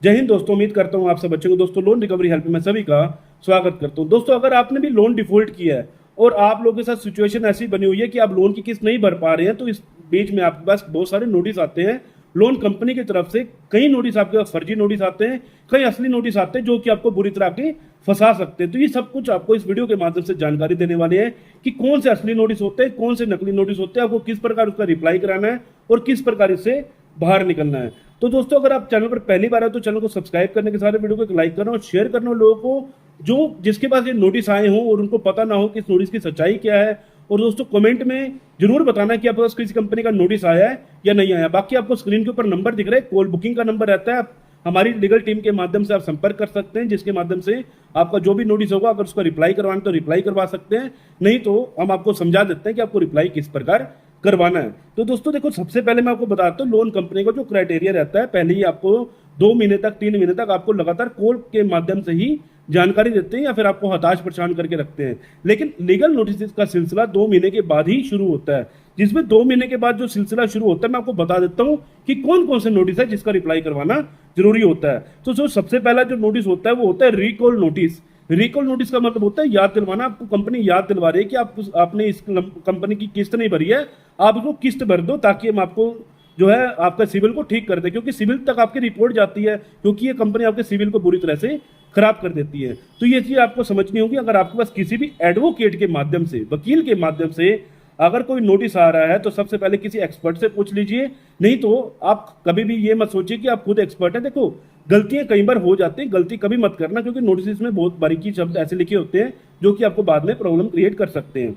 जय हिंद दोस्तों, उम्मीद करता हूँ आप सब बच्चों को दोस्तों लोन रिकवरी हेल्प में सभी का स्वागत करता हूँ। दोस्तों अगर आपने भी लोन डिफॉल्ट किया है और आप लोगों के साथ सिचुएशन ऐसी बनी हुई है कि आप लोन की किस्त नहीं भर पा रहे हैं, तो इस बीच में आपके पास बहुत सारे नोटिस आते हैं लोन कंपनी की तरफ से। कई नोटिस आपके पास फर्जी नोटिस आते हैं, कई असली नोटिस आते हैं जो कि आपको बुरी तरह के फंसा सकते हैं। तो ये सब कुछ आपको इस वीडियो के माध्यम से जानकारी देने वाले हैं कि कौन से असली नोटिस होते हैं, कौन से नकली नोटिस होते हैं, आपको किस प्रकार उसका रिप्लाई कराना है और किस प्रकार इससे बाहर निकलना है। तो दोस्तों अगर आप चैनल पर पहली बार है तो चैनल को सब्सक्राइब करने के साथ वीडियो को एक लाइक करना और शेयर करना लोगों को जो जिसके पास ये नोटिस आए हों और उनको पता ना हो कि इस नोटिस की सच्चाई क्या है। और दोस्तों कमेंट में जरूर बताना कि आपके पास किसी कंपनी का नोटिस आया है या नहीं आया। बाकी आपको स्क्रीन के ऊपर नंबर दिख रहा है, कॉल बुकिंग का नंबर रहता है। आप हमारी लीगल टीम के माध्यम से आप संपर्क कर सकते हैं, जिसके माध्यम से आपका जो भी नोटिस होगा अगर उसका रिप्लाई करवाना तो रिप्लाई करवा सकते हैं, नहीं तो हम आपको समझा देते हैं कि आपको रिप्लाई किस प्रकार करवाना है। तो दोस्तों देखो, सबसे पहले मैं आपको बताता हूँ लोन कंपनी का जो क्राइटेरिया रहता है। पहले ही आपको 2 महीने तक 3 महीने तक आपको लगातार कॉल के माध्यम से ही जानकारी देते हैं या फिर आपको हताश परेशान करके रखते हैं। लेकिन लीगल नोटिस का सिलसिला 2 महीने के बाद ही शुरू होता है, जिसमें 2 महीने के बाद जो सिलसिला शुरू होता है मैं आपको बता देता हूँ कि कौन कौन से नोटिस है जिसका रिप्लाई करवाना जरूरी होता है। तो जो सबसे पहला जो नोटिस होता है वो होता है रिकॉल नोटिस। रिकॉल नोटिस का मतलब होता है याद दिलवाना। आपको कंपनी याद दिलवा रही है कि आपने इस कंपनी की किस्त नहीं भरी है, आप इसको किस्त भर दो ताकि हम आपको जो है आपका सिविल को ठीक कर दे, क्योंकि सिविल तक आपकी रिपोर्ट जाती है, क्योंकि ये कंपनी आपके सिविल को बुरी तरह से खराब कर देती है। तो ये चीज आपको समझनी होगी। अगर आपके पास किसी भी एडवोकेट के माध्यम से, वकील के माध्यम से अगर कोई नोटिस आ रहा है तो सबसे पहले किसी एक्सपर्ट से पूछ लीजिए, नहीं तो आप कभी भी ये मत सोचिए कि आप खुद एक्सपर्ट हैं। देखो गलतियां कई बार हो जाती हैं, गलती कभी मत करना, क्योंकि नोटिस में बहुत बारीकी शब्द ऐसे लिखे होते हैं जो कि आपको बाद में प्रॉब्लम क्रिएट कर सकते हैं।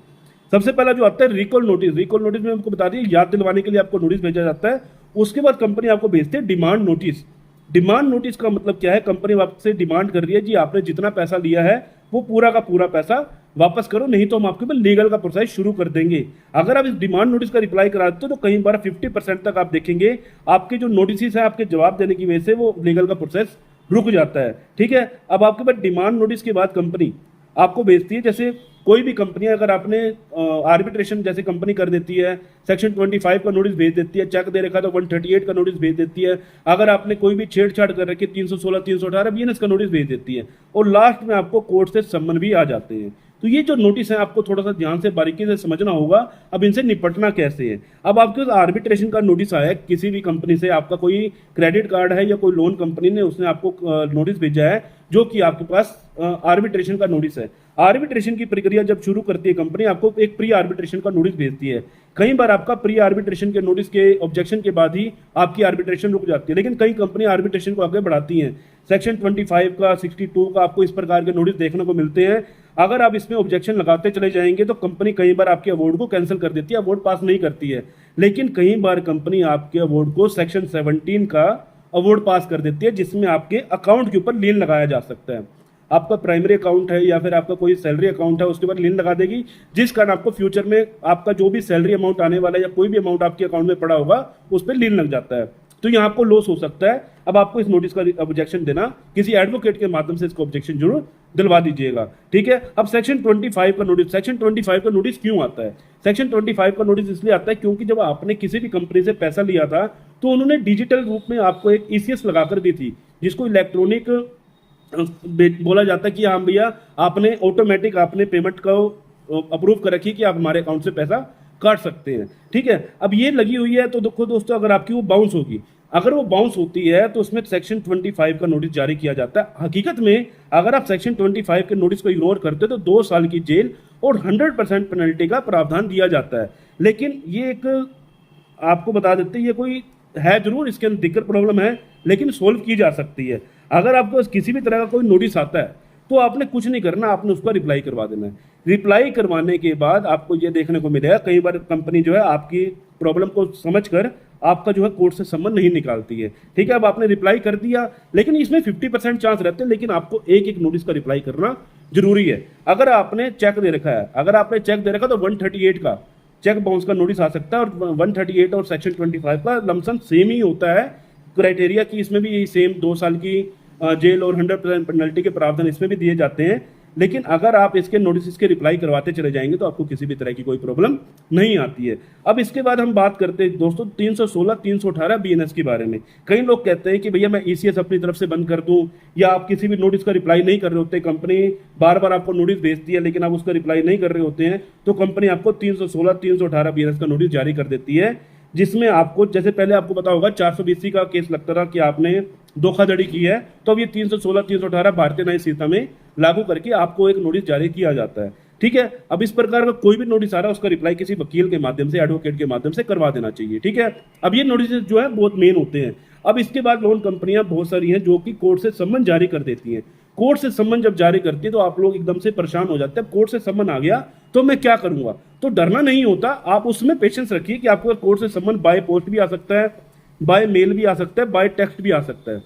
सबसे पहला जो आता है रिकॉल नोटिस। रिकॉल नोटिस में आपको बता दिए याद दिलवाने के लिए आपको नोटिस भेजा जाता है। उसके बाद कंपनी आपको भेजती है डिमांड नोटिस। डिमांड नोटिस का मतलब क्या है? कंपनी आपसे डिमांड कर रही है जी आपने जितना पैसा लिया है वो पूरा का पूरा पैसा वापस करो, नहीं तो हम आपके ऊपर लीगल का प्रोसेस शुरू कर देंगे। अगर आप इस डिमांड नोटिस का रिप्लाई कराते हो तो कई बार 50% तक आप देखेंगे आपके जो नोटिस है आपके जवाब देने की वजह से वो लीगल का प्रोसेस रुक जाता है। ठीक है, अब आपके पास डिमांड नोटिस के बाद कंपनी आपको भेजती है, जैसे कोई भी कंपनी अगर आपने आर्बिट्रेशन जैसे कंपनी कर देती है, सेक्शन 25 का नोटिस भेज देती है, चेक दे रखा तो 138 का नोटिस भेज देती है, अगर आपने कोई भी छेड़छाड़ कर रखी 316 318 बीएनएस का नोटिस भेज देती है, और लास्ट में आपको कोर्ट से सम्मन भी आ जाते हैं। तो ये जो नोटिस है आपको थोड़ा सा ध्यान से बारीकी से समझना होगा। अब इनसे निपटना कैसे है। अब आपके पास आर्बिट्रेशन का नोटिस आया है किसी भी कंपनी से, आपका कोई क्रेडिट कार्ड है या कोई लोन कंपनी ने उसने आपको नोटिस भेजा है जो कि आपके पास आर्बिट्रेशन का नोटिस है। आर्बिट्रेशन की प्रक्रिया जब शुरू करती है कंपनी आपको एक प्री आर्बिट्रेशन का नोटिस भेजती है। कई बार आपका प्री आर्बिट्रेशन के नोटिस के ऑब्जेक्शन के बाद ही आपकी आर्बिट्रेशन रुक जाती है, लेकिन कई कंपनी आर्बिट्रेशन को आगे बढ़ाती हैं। सेक्शन 25 का 62 का आपको इस प्रकार के नोटिस देखने को मिलते हैं। अगर आप इसमें ऑब्जेक्शन लगाते चले जाएंगे तो कंपनी कई बार आपके अवार्ड को कैंसिल कर देती है, अवार्ड पास नहीं करती है। लेकिन कई बार कंपनी आपके अवार्ड को सेक्शन 17 का अवार्ड पास कर देती है, जिसमें आपके अकाउंट के ऊपर लीन लगाया जा सकता है। आपका प्राइमरी अकाउंट है या फिर आपका कोई सैलरी अकाउंट है उसके ऊपर लीन लगा देगी, जिस कारण आपको फ्यूचर में आपका जो भी सैलरी अमाउंट आने वाला है या कोई भी अमाउंट आपके अकाउंट में पड़ा होगा उस पर लीन लग जाता है। तो यहाँ आपको लॉस हो सकता है। अब आपको इस नोटिस का ऑब्जेक्शन देना किसी एडवोकेट के माध्यम से इसको ऑब्जेक्शन जरूर दिलवा दीजिएगा। ठीक है, अब सेक्शन 25 का नोटिस। सेक्शन 25 का नोटिस क्यों आता है? सेक्शन 25 का नोटिस इसलिए आता है क्योंकि जब आपने किसी भी कंपनी से पैसा लिया था तो उन्होंने डिजिटल रूप में आपको एक ईसीएस लगाकर दी थी, जिसको इलेक्ट्रॉनिक बोला जाता है कि हाँ भैया आपने ऑटोमेटिक आपने पेमेंट को अप्रूव कर रखी कि आप हमारे अकाउंट से पैसा काट सकते हैं। ठीक है, अब ये लगी हुई है तो देखो दोस्तों, अगर आपकी वो बाउंस होगी, अगर वो बाउंस होती है तो उसमें सेक्शन 25 का नोटिस जारी किया जाता है। हकीकत में अगर आप सेक्शन 25 के नोटिस को इग्नोर करते हो तो 2 साल की जेल और 100% पेनल्टी का प्रावधान दिया जाता है। लेकिन ये एक आपको बता देते हैं, ये कोई है जरूर, इसके अंदर दिक्कत प्रॉब्लम है, लेकिन सोल्व की जा सकती है। अगर आपको किसी भी तरह का कोई नोटिस आता है तो आपने कुछ नहीं करना, आपने उसका रिप्लाई करवा देना है। रिप्लाई करवाने के बाद आपको ये देखने को मिलेगा कई बार कंपनी जो है आपकी प्रॉब्लम को समझकर आपका जो है कोर्ट से सम्मन नहीं निकालती है। ठीक है, अब आपने रिप्लाई कर दिया, लेकिन इसमें 50% चांस रहते हैं, लेकिन आपको एक एक नोटिस का रिप्लाई करना जरूरी है। अगर आपने चेक दे रखा है, अगर आपने चेक दे रखा तो 138 का चेक बाउंस का नोटिस आ सकता है, और 138 और सेक्शन 25 का लमसम सेम ही होता है क्राइटेरिया की, इसमें भी सेम 2 साल की जेल और 100% पेनल्टी के प्रावधान इसमें भी दिए जाते हैं। लेकिन अगर आप इसके नोटिस के रिप्लाई करवाते चले जाएंगे तो आपको किसी भी तरह की कोई प्रॉब्लम नहीं आती है। अब इसके बाद हम बात करते हैं दोस्तों 316 318 बीएनएस के बारे में। कई लोग कहते हैं कि भैया मैं ईसीएस अपनी तरफ से बंद कर दूं, या आप किसी भी नोटिस का रिप्लाई नहीं कर रहे होते, कंपनी बार बार आपको नोटिस भेजती है लेकिन आप उसका रिप्लाई नहीं कर रहे होते हैं, तो कंपनी आपको 316 318 बीएनएस का नोटिस जारी कर देती है, जिसमें आपको, जैसे पहले आपको पता होगा 420 का केस लगता था कि आपने धोखाधड़ी की है, तो अब ये 316 318 भारतीय न्याय संहिता में लागू करके आपको एक नोटिस जारी किया जाता है। ठीक है, अब इस प्रकार का कोई भी नोटिस आ रहा है उसका रिप्लाई किसी वकील के माध्यम से, एडवोकेट के माध्यम से करवा देना चाहिए। ठीक है, अब ये नोटिस जो है बहुत मेन होते हैं। अब इसके बाद लोन कंपनियां बहुत सारी हैं जो कि कोर्ट से सम्मन जारी कर देती हैं। कोर्ट से सम्मन जब जारी करती है तो आप लोग एकदम से परेशान हो जाते हैं, कोर्ट से सम्मन आ गया तो मैं क्या करूंगा। तो डरना नहीं होता, आप उसमें पेशेंस रखिए कि आपको कोर्ट से सम्मन बाय पोस्ट भी आ सकता है, बाय मेल भी आ सकता है, बाय टेक्स्ट भी आ सकता है।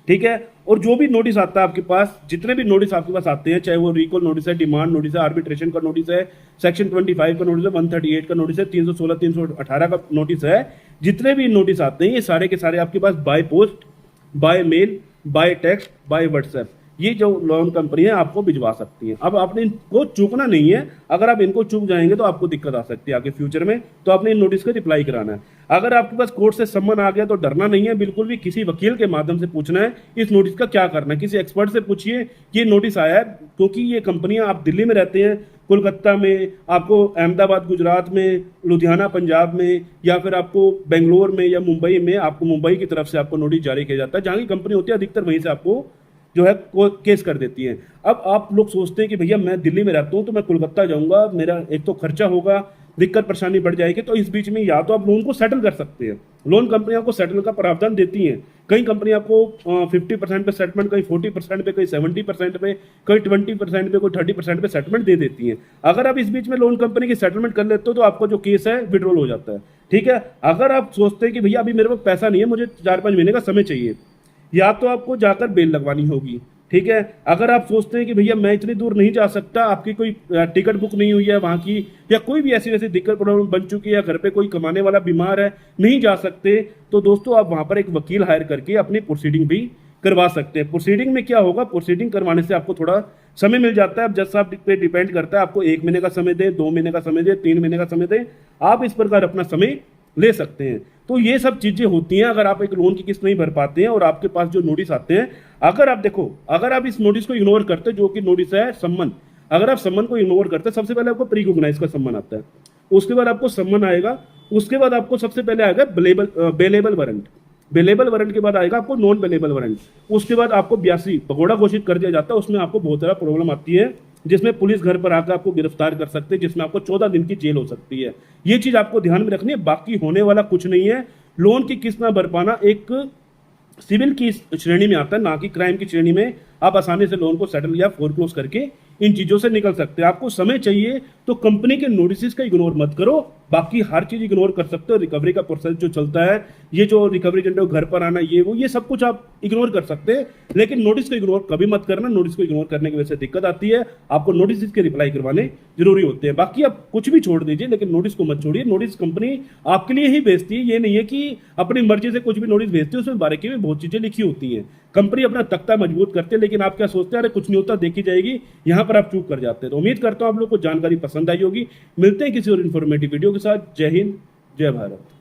ठीक है, और जो भी नोटिस आता है आपके पास, जितने भी नोटिस आपके पास आते हैं, चाहे वो रिकॉल नोटिस है, डिमांड नोटिस है, आर्बिट्रेशन का नोटिस है, सेक्शन 25 का नोटिस है, 138 का नोटिस है, 316 318 का नोटिस है, जितने भी नोटिस आते हैं ये सारे के सारे आपके पास by post, by mail, by text, by WhatsApp, ये जो लोन कंपनी है आपको भिजवा सकती है। अब आपने इनको चूकना नहीं है, अगर आप इनको चूक जाएंगे तो आपको दिक्कत आ सकती है आगे फ्यूचर में, तो आपने इन नोटिस का रिप्लाई कराना है। अगर आपके पास कोर्ट से सम्मन आ गया तो डरना नहीं है बिल्कुल भी, किसी वकील के माध्यम से पूछना है इस नोटिस का क्या करना है, किसी एक्सपर्ट से पूछिए कि ये नोटिस आया है, क्योंकि ये कंपनियां, आप दिल्ली में रहते हैं, कोलकाता में, आपको अहमदाबाद गुजरात में, लुधियाना पंजाब में, या फिर आपको बेंगलोर में या मुंबई में, आपको मुंबई की तरफ से आपको नोटिस जारी किया जाता है, जहां की कंपनी होती है अधिकतर वहीं से आपको जो है केस कर देती है। अब आप लोग सोचते हैं कि भैया मैं दिल्ली में रहता हूं तो मैं कोलकाता जाऊंगा, मेरा एक तो खर्चा होगा, दिक्कत परेशानी बढ़ जाएगी, तो इस बीच में या तो आप लोन को सेटल कर सकते हैं, लोन कंपनियां आपको सेटल का प्रावधान देती हैं। कई कंपनी आपको 50% पे सेटलमेंट, कहीं 40% पे, कहीं 70% पे, कहीं 20% पे, कोई 30% पे सेटलमेंट दे देती हैं। अगर आप इस बीच में लोन कंपनी की सेटलमेंट कर लेते हो तो आपका जो केस है विड्रॉल हो जाता है। ठीक है, अगर आप सोचते हैं कि भैया अभी मेरे पास पैसा नहीं है, मुझे 4-5 महीने का समय चाहिए, या तो आपको जाकर बेल लगवानी होगी। ठीक है, अगर आप सोचते हैं कि भैया मैं इतनी दूर नहीं जा सकता, आपकी कोई टिकट बुक नहीं हुई है वहां की, या कोई भी ऐसी वैसी दिक्कत प्रॉब्लम बन चुकी है, या घर पे कोई कमाने वाला बीमार है, नहीं जा सकते, तो दोस्तों आप वहां पर एक वकील हायर करके अपनी प्रोसीडिंग भी करवा सकते हैं। प्रोसीडिंग में क्या होगा, प्रोसीडिंग करवाने से आपको थोड़ा समय मिल जाता है। अब जज साहब पे डिपेंड करता है, आपको 1 महीने का समय दे, 2 महीने का समय दे, 3 महीने का समय दे, आप इस प्रकार अपना समय ले सकते हैं। तो ये सब चीजें होती हैं अगर आप एक लोन की किस्त नहीं भर पाते हैं और आपके पास जो नोटिस आते हैं, अगर आप देखो, अगर आप इस नोटिस को इग्नोर करते, जो कि नोटिस है सम्मन, अगर आप सम्मन को इग्नोर करते, सबसे पहले आपको प्री कॉग्नाइज का सम्मन आता है, उसके बाद आपको सम्मन आएगा, उसके बाद आपको सबसे पहले आएगा बेलेबल वारंट, बेलेबल वारंट के बाद आएगा आपको नॉन बेलेबल वारंट, उसके बाद आपको 82 भगोड़ा घोषित कर दिया जाता है। उसमें आपको बहुत सारा प्रॉब्लम आती है, जिसमें पुलिस घर पर आकर आपको गिरफ्तार कर सकते हैं, जिसमें आपको 14 दिन की जेल हो सकती है। ये चीज आपको ध्यान में रखनी है, बाकी होने वाला कुछ नहीं है। लोन की किस्त ना भर पाना एक सिविल की श्रेणी में आता है, ना कि क्राइम की श्रेणी में। आप आसानी से लोन को सेटल या फोरक्लोज करके इन चीजों से निकल सकते हैं। आपको समय चाहिए तो कंपनी के नोटिस का इग्नोर मत करो, बाकी हर चीज इग्नोर कर सकते हो। रिकवरी का प्रोसेस जो चलता है, ये जो रिकवरी एजेंट घर पर आना, ये सब कुछ आप इग्नोर कर सकते हैं, लेकिन नोटिस को इग्नोर कभी मत करना। नोटिस को इग्नोर करने की वजह से दिक्कत आती है, आपको नोटिस के रिप्लाई करवाने जरूरी होते हैं। बाकी आप कुछ भी छोड़ दीजिए, लेकिन नोटिस को मत छोड़िए। नोटिस कंपनी आपके लिए ही भेजती है, ये नहीं है कि अपनी मर्जी से कुछ भी नोटिस भेजती है, उसमें बारीकी में बहुत चीजें लिखी होती हैं। कंपनी अपना तख्ता मजबूत करते हैं, लेकिन आप क्या सोचते हैं, अरे कुछ नहीं होता, देखी जाएगी, यहां पर आप चूक कर जाते हैं। तो उम्मीद करता हूं आप लोग को जानकारी पसंद आई होगी। मिलते हैं किसी और इन्फॉर्मेटिव वीडियो के साथ। जय हिंद, जय भारत।